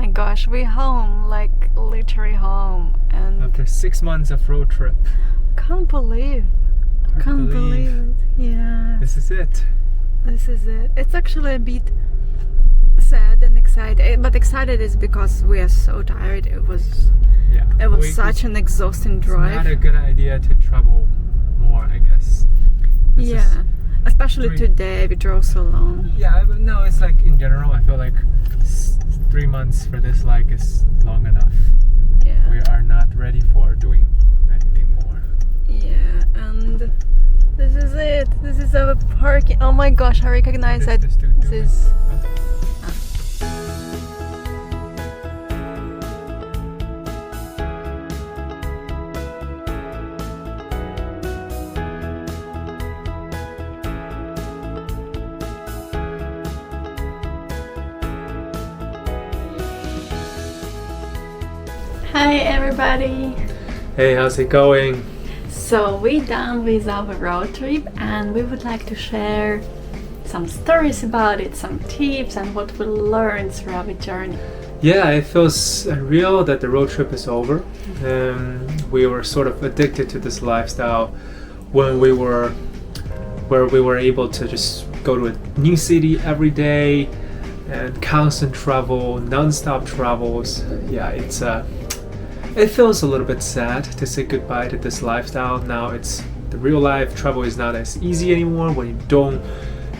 gosh, we home, like literally home, and After 6 months of road trip. can't believe it. Yeah, This is it. this is it. It's actually a bit sad and excited, but excited is because we are so tired. It was such an exhausting It's drive. not a good idea to travel more, I guess. This is- Especially 3 today we drove so long. Yeah, but no, it's like in general, I feel like 3 months for this like is long enough. Yeah. We are not ready for doing anything more. Yeah, and this is it. This is our parking. Oh my gosh, I recognize What that. is this dude This doing? is. Hi everybody. Hey, how's it going? So we're done with our road trip and we would like to share some stories about it, some tips and what we learned throughout the journey. Yeah, it feels real that the road trip is over. We were sort of addicted to this lifestyle when we were able to just go to a new city every day and constant travel, non-stop travels. Yeah, it feels a little bit sad to say goodbye to this lifestyle. Now the real life travel is not as easy anymore when you don't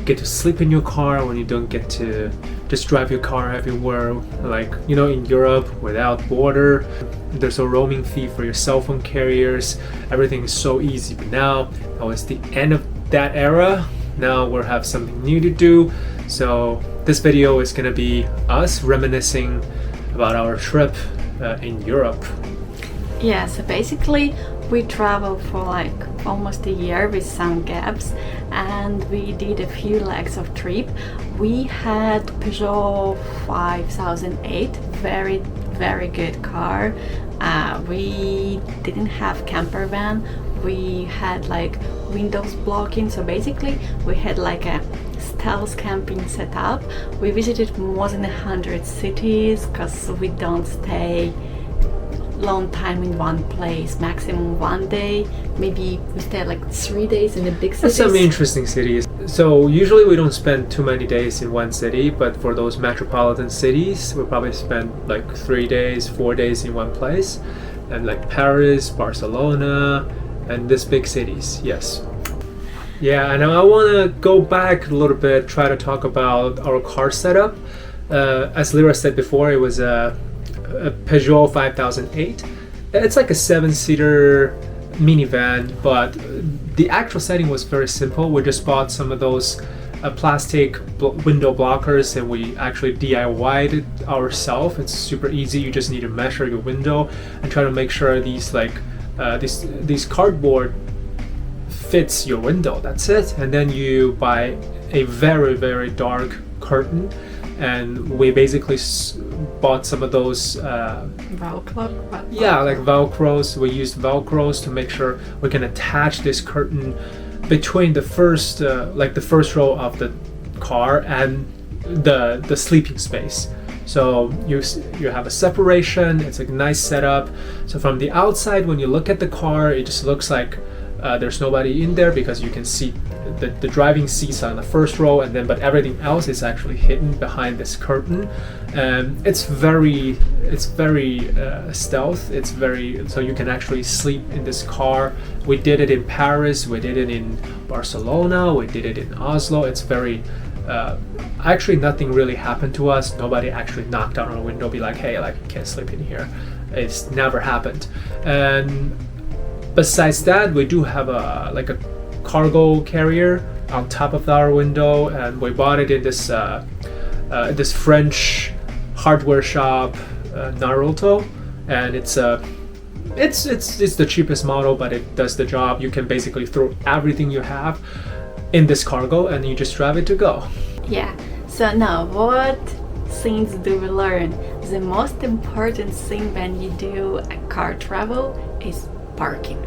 get to sleep in your car, when you don't get to just drive your car everywhere. Like, in Europe, without border, there's a roaming fee for your cell phone carriers. Everything is so easy. But now it's the end of that era. Now we'll have something new to do. So this video is gonna be us reminiscing about our trip in Europe. Yeah, so basically we traveled for like almost a year with some gaps and we did a few legs of trip. We had Peugeot 5008, very good car. We didn't have camper van. We had like windows blocking, so basically we had like a stealth camping setup. We visited more than 100 cities because we don't stay long time in one place, maximum one day. Maybe we stay like 3 days in the big cities. That's some interesting cities. So usually we don't spend too many days in one city, but for those metropolitan cities, we probably spend like 3 days, 4 days in one place, and like Paris, Barcelona, and these big cities. Yes. Yeah, and I want to go back a little bit, try to talk about our car setup. As Lyra said before, it was a Peugeot 5008. It's like a 7-seater minivan, but the actual setting was very simple. We just bought some of those plastic window blockers and we actually DIY'd it ourselves. It's super easy. You just need to measure your window and try to make sure these cardboard fits your window. That's it. And then you buy a very dark curtain, and we basically bought some of those Velcros. We used Velcros to make sure we can attach this curtain between the first row of the car and the sleeping space. So you have a separation. It's a nice setup. So from the outside, when you look at the car, it just looks like there's nobody in there because you can see the driving seats on the first row, but everything else is actually hidden behind this curtain. It's very stealth. So you can actually sleep in this car. We did it in Paris. We did it in Barcelona. We did it in Oslo. It's very actually nothing really happened to us. Nobody actually knocked on our window, be like, hey, like you can't sleep in here. It's never happened. And besides that, we do have a cargo carrier on top of our window, and we bought it in this French hardware shop, Naruto, and it's the cheapest model, but it does the job. You can basically throw everything you have in this cargo and you just drive it to go. Yeah, so now what things do we learn? The most important thing when you do a car travel is parking.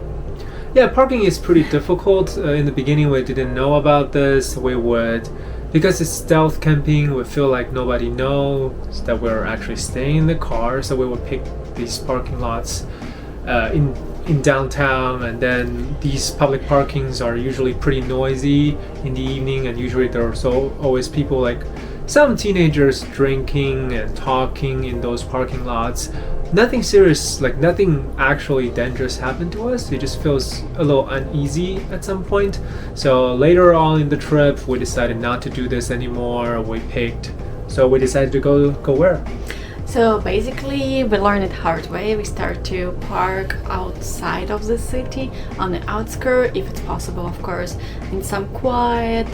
Yeah, parking is pretty difficult. In the beginning, we didn't know about this. We would because it's stealth camping, we feel like nobody knows that we're actually staying in the car, so we would pick these parking lots in downtown, and then these public parkings are usually pretty noisy in the evening, and usually there's always people, like some teenagers, drinking and talking in those parking lots. Nothing serious, like nothing actually dangerous happened to us. It just feels a little uneasy at some point. So later on in the trip, we decided not to do this anymore. We decided to go where? So basically, we learned it hard way. We start to park outside of the city, on the outskirts, if it's possible, of course, in some quiet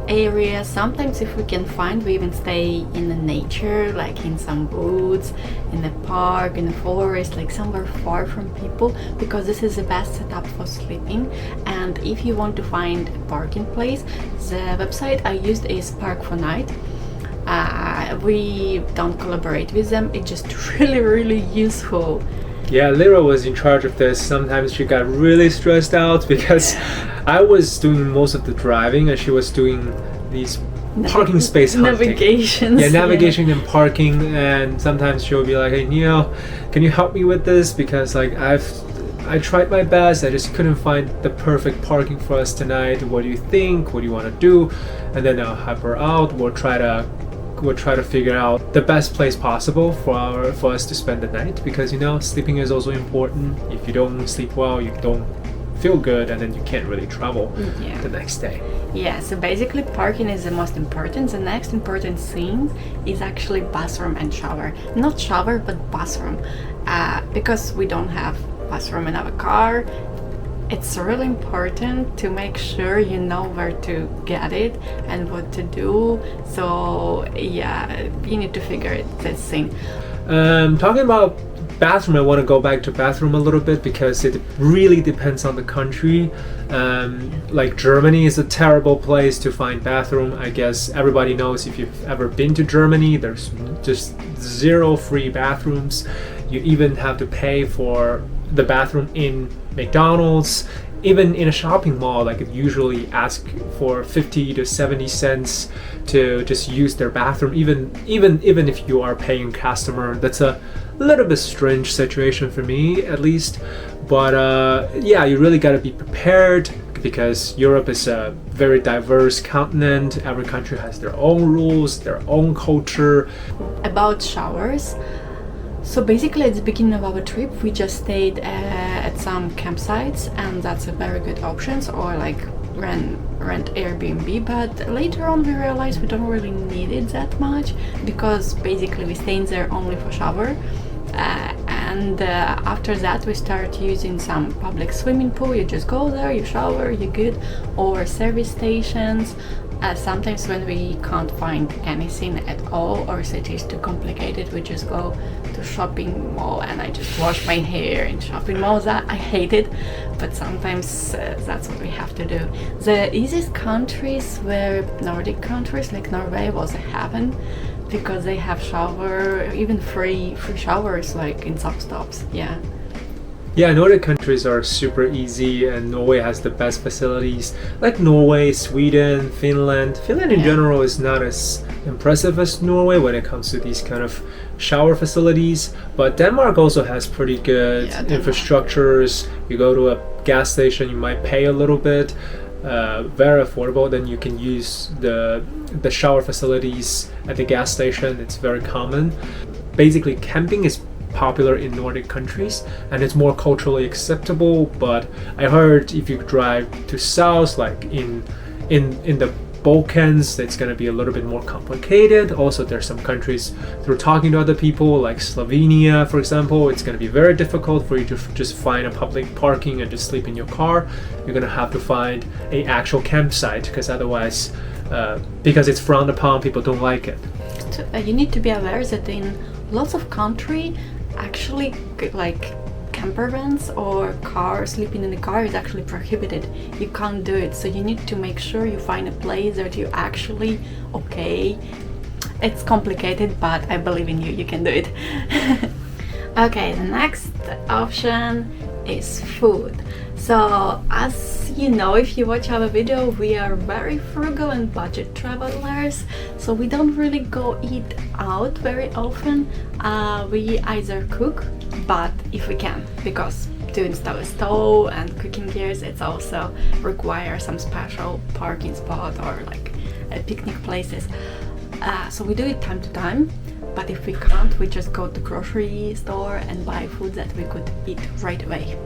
area. Sometimes if we can find, we even stay in the nature, like in some woods, in the park, in the forest, like somewhere far from people, because this is the best setup for sleeping. And if you want to find a parking place, the website I used is Park4Night. We don't collaborate with them. It's just really useful. Yeah, Lyra was in charge of this. Sometimes she got really stressed out because I was doing most of the driving and she was doing these parking space hunting. Navigations. Yeah, navigation and parking. And sometimes she'll be like, "Hey Neil, can you help me with this? Because like I tried my best. I just couldn't find the perfect parking for us tonight. What do you think? What do you want to do?" And then I'll help her out. We'll try to figure out the best place possible for us to spend the night, because sleeping is also important. If you don't sleep well, you don't feel good, and then you can't really travel the next day. Yeah, so basically parking is the most important. The next important thing is actually bathroom and shower. Not shower, but bathroom, because we don't have bathroom in our car. It's really important to make sure you know where to get it and what to do. So yeah, you need to figure this thing. Talking about bathroom, I want to go back to bathroom a little bit because it really depends on the country. Like Germany is a terrible place to find bathroom. I guess everybody knows, if you've ever been to Germany, there's just 0 free bathrooms. You even have to pay for the bathroom in McDonald's. Even in a shopping mall, like it usually ask for 50 to 70 cents to just use their bathroom, even if you are paying customer. That's a little bit strange situation for me, at least. But yeah, you really got to be prepared, because Europe is a very diverse continent. Every country has their own rules, their own culture. About showers, so basically at the beginning of our trip we just stayed at some campsites, and that's a very good option, or like rent Airbnb. But later on we realized we don't really need it that much, because basically we stayed there only for shower. And after that we start using some public swimming pool. You just go there, you shower, you're good. Or service stations. Sometimes when we can't find anything at all, or city is too complicated, we just go to shopping mall, and I just wash my hair in shopping malls. That I hate it, but sometimes that's what we have to do. The easiest countries were Nordic countries, like Norway was a heaven, because they have shower, even free showers, like in some stops. Yeah, Nordic countries are super easy, and Norway has the best facilities. Like Norway, Sweden, Finland. Finland in general is not as impressive as Norway when it comes to these kind of shower facilities. But Denmark also has pretty good infrastructures. You go to a gas station, you might pay a little bit. Very affordable. Then you can use the shower facilities at the gas station. It's very common. Basically, camping is popular in Nordic countries, and it's more culturally acceptable. But I heard if you drive to south, like in the Balkans, it's going to be a little bit more complicated. Also, there's some countries, through talking to other people, like Slovenia, for example, it's going to be very difficult for you to just find a public parking and just sleep in your car. You're going to have to find an actual campsite, because otherwise, because it's frowned upon, people don't like it. You need to be aware that in lots of countries, actually, like camper vans or car, sleeping in the car is actually prohibited. You can't do it, so you need to make sure you find a place that you actually okay. It's complicated, but I believe in you, you can do it. Okay, the next option is food. So as you know, if you watch our video, we are very frugal and budget travelers, so we don't really go eat out very often. We either cook, but if we can, because to install a stove and cooking gears, it's also require some special parking spot or like picnic places. So we do it time to time, but if we can't, we just go to grocery store and buy food that we could eat right away.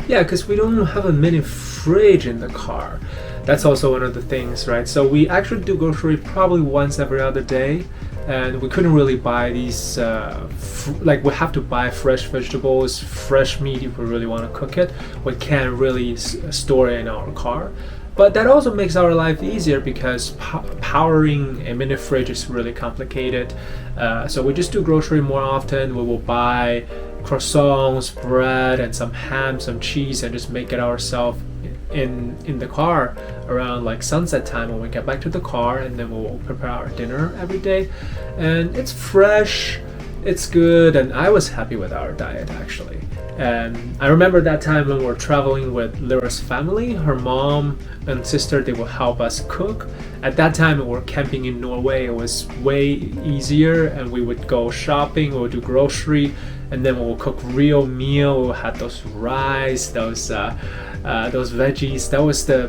Yeah, because we don't have a mini fridge in the car. That's also one of the things, right? So we actually do grocery probably once every other day, and we couldn't really buy these like we have to buy fresh vegetables, fresh meat if we really want to cook it. We can't really store it in our car. But that also makes our life easier because powering a mini fridge is really complicated. So we just do grocery more often. We will buy croissants, bread, and some ham, some cheese, and just make it ourselves in the car around like sunset time when we get back to the car, and then we'll prepare our dinner every day. And it's fresh, it's good, and I was happy with our diet actually. And I remember that time when we were traveling with Lyra's family, her mom and sister, they will help us cook. At that time we were camping in Norway, it was way easier, and we would go shopping, we would do grocery, and then we will cook real meal. We had those rice, those veggies.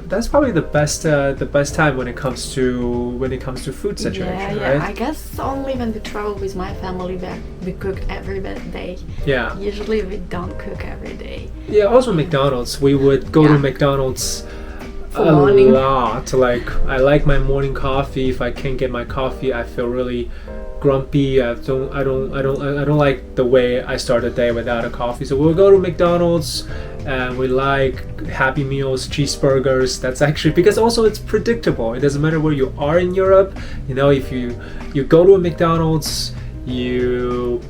That's probably the best time when it comes to food situation, Yeah, right? I guess only when we travel with my family that we cook every day. Yeah. Usually we don't cook every day. Yeah, also McDonald's. We would go to McDonald's For a morning. lot. Like I like my morning coffee. If I can't get my coffee, I feel really grumpy. I don't like the way I start a day without a coffee. So we'll go to McDonald's, and we like Happy Meals, cheeseburgers. That's actually because also it's predictable. It doesn't matter where you are in Europe. You know, if you go to a McDonald's, you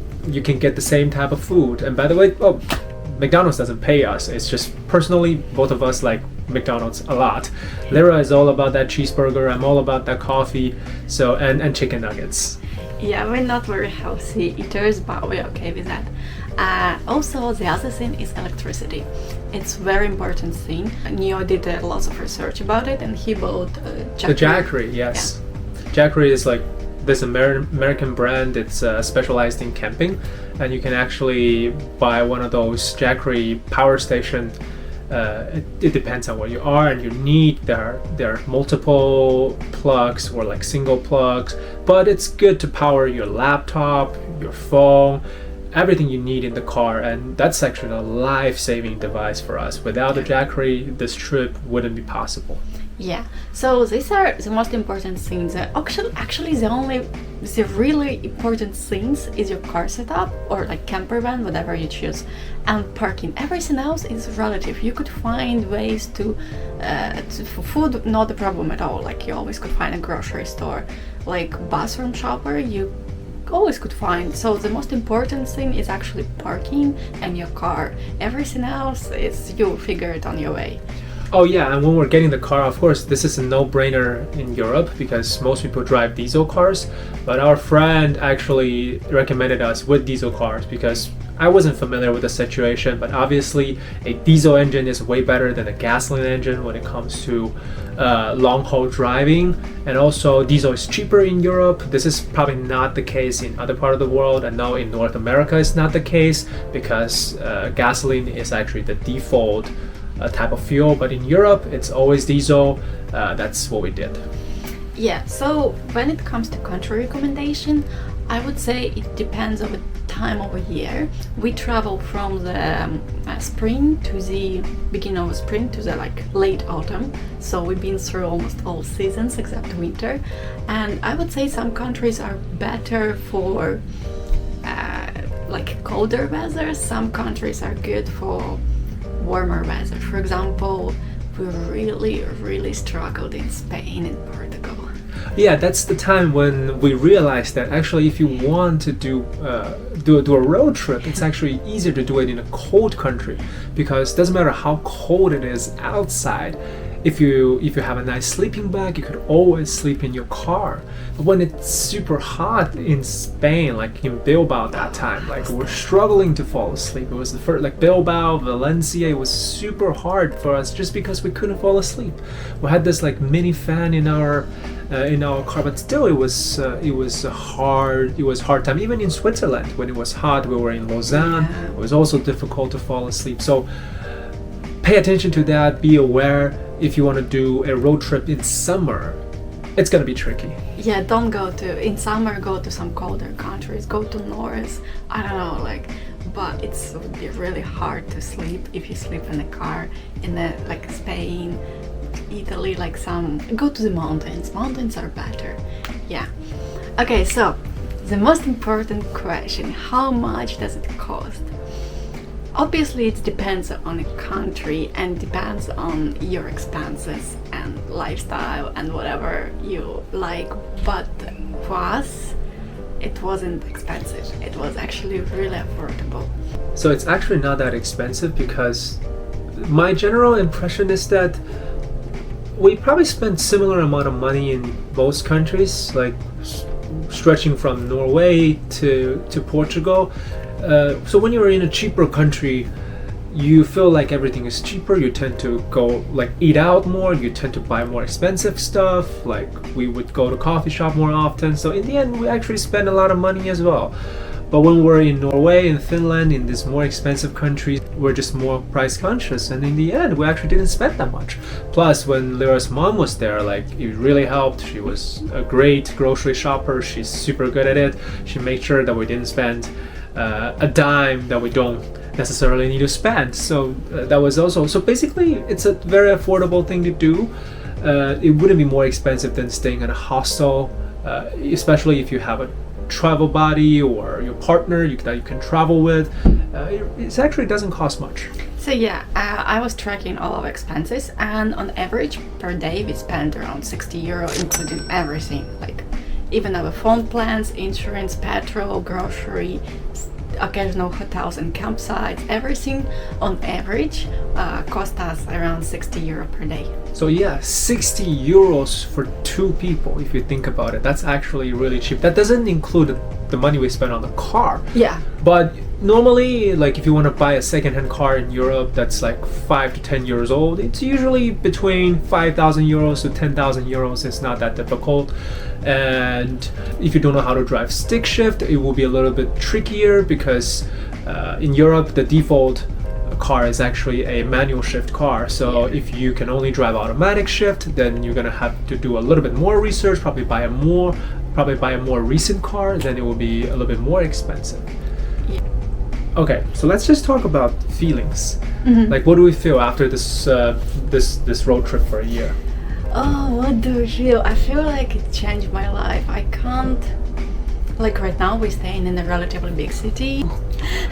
can get the same type of food. And by the way, McDonald's doesn't pay us. It's just personally, both of us like McDonald's a lot. Lyra is all about that cheeseburger. I'm all about that coffee. So and chicken nuggets. Yeah, we're not very healthy eaters, but we're okay with that. Also, the other thing is electricity. It's very important thing. Neo did lots of research about it, and he bought Jackery. The Jackery, yes. Jackery is like this American brand. It's specialized in camping, and you can actually buy one of those Jackery power station. It depends on where you are and your need. There are multiple plugs or like single plugs, but it's good to power your laptop, your phone, everything you need in the car, and that's actually a life-saving device for us. Without the Jackery, this trip wouldn't be possible. Yeah, so these are the most important things. Actually, the really important things is your car setup or like camper van, whatever you choose, and parking. Everything else is relative. You could find ways to for food, not a problem at all. Like you always could find a grocery store, like bathroom shopper. You always could find. So the most important thing is actually parking and your car. Everything else is you'll figure it on your way. Oh yeah, and when we're getting the car, of course, this is a no-brainer in Europe because most people drive diesel cars, but our friend actually recommended us with diesel cars because I wasn't familiar with the situation, but obviously a diesel engine is way better than a gasoline engine when it comes to long-haul driving, and also diesel is cheaper in Europe. This is probably not the case in other part of the world. I know in North America it's not the case because gasoline is actually the default type of fuel, but in Europe it's always diesel. That's what we did. Yeah, so when it comes to country recommendation, I would say it depends on the time of the year. We travel from the spring to the beginning of spring to the like late autumn, so we've been through almost all seasons except winter, and I would say some countries are better for like colder weather. Some countries are good for warmer weather. For example, we really struggled in Spain and Portugal. Yeah, that's the time when we realized that actually if you want to do a road trip, it's actually easier to do it in a cold country because it doesn't matter how cold it is outside, if you have a nice sleeping bag, you could always sleep in your car. But when it's super hot in Spain, like in Bilbao that time, like we're struggling to fall asleep. It was the first, like Bilbao, Valencia, it was super hard for us just because we couldn't fall asleep. We had this like mini fan in our car, but still it was a hard time. Even in Switzerland, when it was hot, we were in Lausanne. Yeah. It was also difficult to fall asleep. So pay attention to that. Be aware if you want to do a road trip in summer, it's gonna be tricky. Yeah, don't go in summer, go to some colder countries, go to North, I don't know, like, but it would be really hard to sleep if you sleep in a car in like Spain, Italy, like go to the mountains are better. Yeah. Okay, so the most important question, how much does it cost? Obviously it depends on the country and depends on your expenses and lifestyle and whatever you like, but for us it wasn't expensive. It was actually really affordable. So it's actually not that expensive, because my general impression is that we probably spent similar amount of money in most countries, like stretching from Norway to Portugal. So when you're in a cheaper country, you feel like everything is cheaper. You tend to go like eat out more. You tend to buy more expensive stuff. Like we would go to coffee shop more often. So in the end, we actually spend a lot of money as well. But when we're in Norway and Finland, in these more expensive countries, we're just more price conscious. And in the end, we actually didn't spend that much. Plus, when Lyra's mom was there, like it really helped. She was a great grocery shopper. She's super good at it. She made sure that we didn't spend a dime that we don't necessarily need to spend. So that was also, so basically it's a very affordable thing to do. It wouldn't be more expensive than staying in a hostel, especially if you have a travel buddy or your partner that you can travel with. It actually doesn't cost much. So yeah, I was tracking all of expenses, and on average per day we spent around 60 euro, including everything, like even our phone plans, insurance, petrol, grocery, occasional hotels and campsites. Everything on average cost us around 60 euro per day. So yeah, 60 euros for two people, if you think about it. That's actually really cheap. That doesn't include the money we spend on the car. Yeah. But normally, like if you want to buy a second-hand car in Europe that's like 5 to 10 years old, it's usually between 5,000 euros to 10,000 euros. It's not that difficult. And if you don't know how to drive stick shift, it will be a little bit trickier, because in Europe the default car is actually a manual shift car. So if you can only drive automatic shift, then you're gonna have to do a little bit more research, probably buy a more recent car, then it will be a little bit more expensive. Yeah. Okay, so let's just talk about feelings. Mm-hmm. Like, what do we feel after this road trip for a year? Oh, what do I feel? I feel like it changed my life. I can't, like right now we're staying in a relatively big city.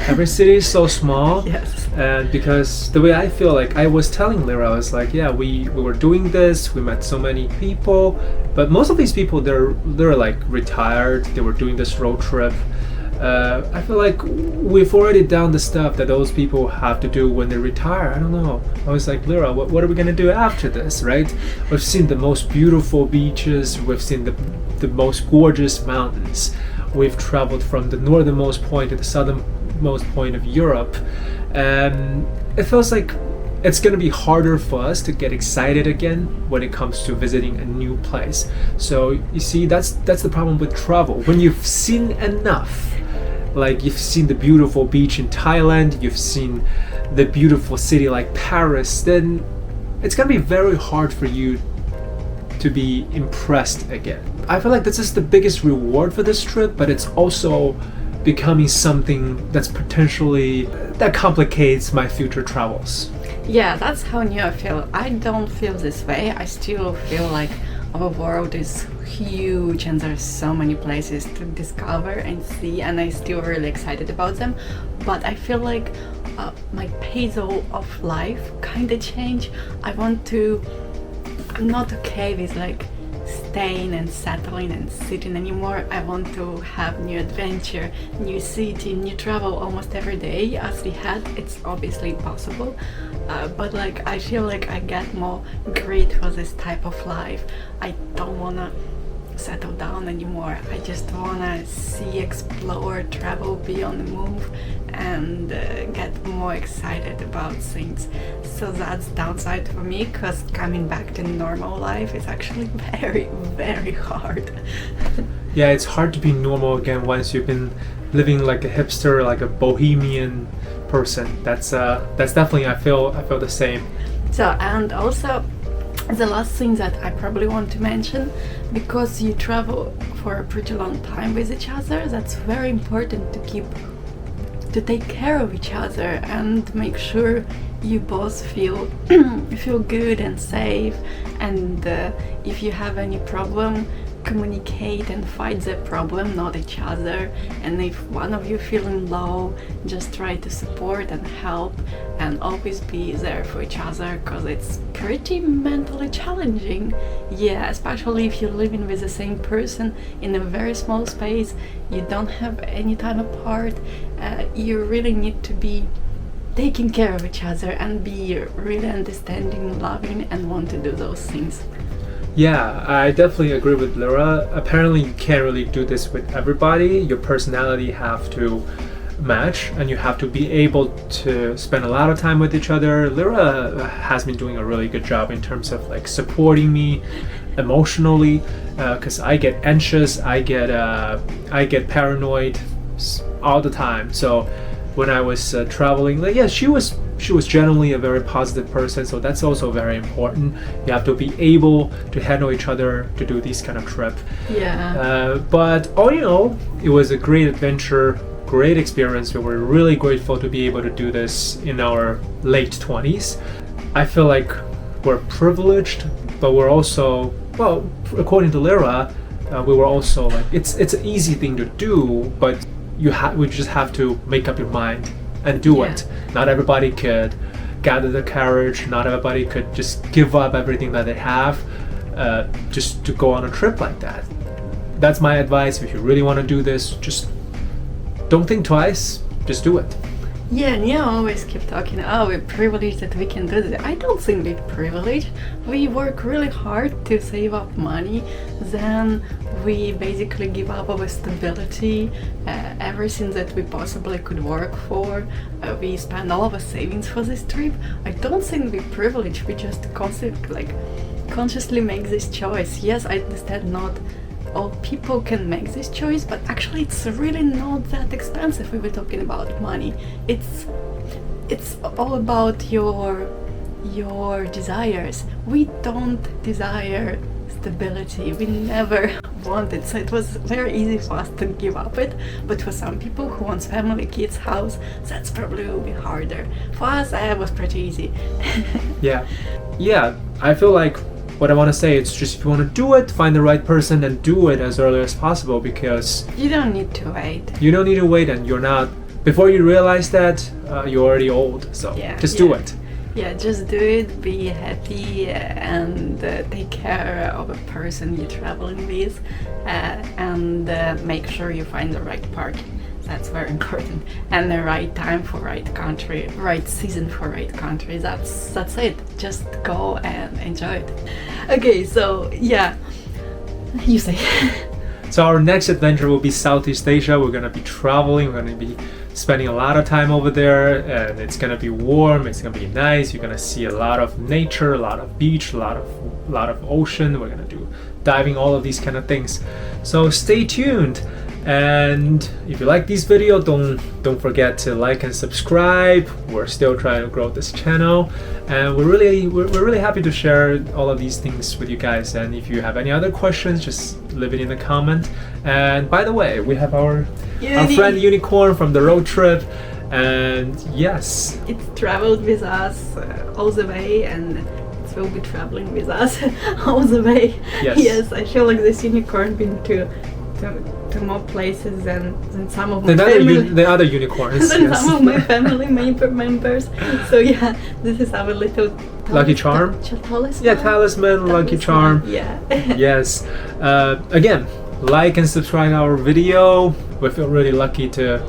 Every city is so small. Yes. And because the way I feel, like I was telling Lyra, I was like, yeah, we were doing this, we met so many people, but most of these people, they're like retired, they were doing this road trip. I feel like we've already done the stuff that those people have to do when they retire. I don't know. I was like, Lyra, what are we gonna do after this, right? We've seen the most beautiful beaches, we've seen the most gorgeous mountains. We've traveled from the northernmost point to the southernmost point of Europe. And it feels like it's gonna be harder for us to get excited again when it comes to visiting a new place. So you see, that's the problem with travel. When you've seen enough, like you've seen the beautiful beach in Thailand, you've seen the beautiful city like Paris, then it's gonna be very hard for you to be impressed again. I feel like this is the biggest reward for this trip, but it's also becoming something that's potentially that complicates my future travels. Yeah, that's how new I feel. I don't feel this way. I still feel like our world is huge and there's so many places to discover and see, and I'm still really excited about them. But I feel like my pace of life kind of changed. I'm not okay with like staying and settling and sitting anymore. I want to have new adventure, new city, new travel almost every day as we had. It's obviously possible, but like I feel like I get more great for this type of life. I don't wanna settle down anymore. I just wanna see, explore, travel, be on the move, and get more excited about things. So that's downside for me, because coming back to normal life is actually very, very hard. Yeah, it's hard to be normal again once you've been living like a hipster, like a bohemian person. That's definitely, I feel the same. So, and also the last thing that I probably want to mention, because you travel for a pretty long time with each other, that's very important to take care of each other and make sure you both feel good and safe, and if you have any problem, communicate and fight the problem, not each other. And if one of you feeling low, just try to support and help and always be there for each other, because it's pretty mentally challenging. Yeah, especially if you're living with the same person in a very small space, you don't have any time apart. You really need to be taking care of each other and be really understanding, loving, and want to do those things. Yeah, I definitely agree with Lyra. Apparently you can't really do this with everybody. Your personality have to match, and you have to be able to spend a lot of time with each other. Lyra has been doing a really good job in terms of like supporting me emotionally, because I get anxious, I get paranoid all the time. So when I was traveling, like, yeah, she was generally a very positive person, so that's also very important. You have to be able to handle each other to do these kind of trip. Yeah. But all in all, it was a great adventure, great experience. We were really grateful to be able to do this in our late 20s. I feel like we're privileged, but we're also, well, according to Lyra, we were also like, it's an easy thing to do, but we just have to make up your mind and do it. Not everybody could gather the courage, not everybody could just give up everything that they have just to go on a trip like that. That's my advice. If you really want to do this, just don't think twice, just do it. Yeah, and you always keep talking, oh, we're privileged that we can do this. I don't think we're privileged. We work really hard to save up money, then we basically give up our stability, everything that we possibly could work for. We spend all of our savings for this trip. I don't think we're privileged, we just consciously make this choice. Yes, I understand not all people can make this choice, but actually it's really not that expensive if we're talking about money. It's all about your desires. We don't desire stability, we never want it, so it was very easy for us to give up it. But for some people who wants family, kids, house, that's probably will be harder. For us, it was pretty easy. Yeah, I feel like what I want to say, it's just if you want to do it, find the right person and do it as early as possible, because you don't need to wait. You don't need to wait, and you're not, before you realize that, you're already old. So just do it. Yeah, just do it, be happy, and take care of a person you're traveling with, and make sure you find the right parking. That's very important, and the right time for right country, right season for right country. That's it. Just go and enjoy it. Okay, so yeah, you say. So our next adventure will be Southeast Asia. We're gonna be traveling. We're gonna be spending a lot of time over there, and it's gonna be warm. It's gonna be nice. You're gonna see a lot of nature, a lot of beach, a lot of ocean. We're gonna do diving, all of these kind of things. So stay tuned. And if you like this video, don't forget to like and subscribe. We're still trying to grow this channel, and we're really happy to share all of these things with you guys. And if you have any other questions, just leave it in the comment. And by the way, we have our friend Unicorn from the road trip, and yes, it traveled with us all the way, and it will be traveling with us all the way. Yes, I feel like this unicorn been to more places than some of my the other unicorns. Than some of my family members. So yeah, this is our little Lucky Charm. Talisman. Yeah, talisman, Lucky Charm. Yeah. Yes. Again, like and subscribe our video. We feel really lucky to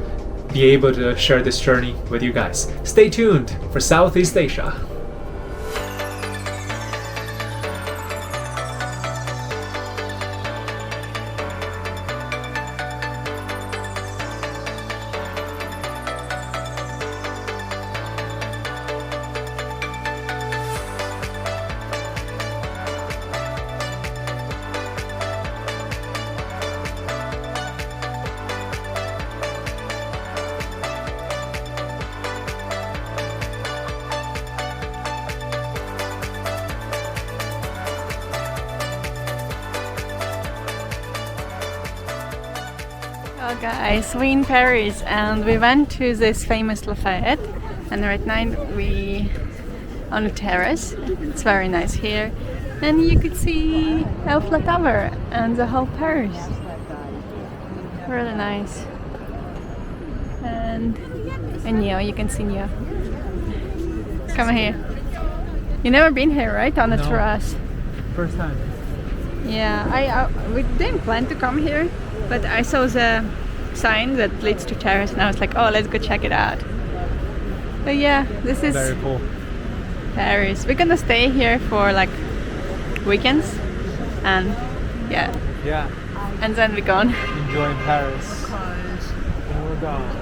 be able to share this journey with you guys. Stay tuned for Southeast Asia. Well guys, we're in Paris and we went to this famous Lafayette, and right now we on the terrace. It's very nice here and you could see Eiffel Tower and the whole Paris. Really nice. And Neo, you can see Neo. Come here. You never been here, right? On the No. terrace. First time. Yeah, we didn't plan to come here, but I saw the sign that leads to terrace and I was like, oh, let's go check it out. But yeah, this is Very cool. Paris. We're gonna stay here for like weekends and yeah, Yeah. and then we're gone. Enjoying Paris. And we're gone.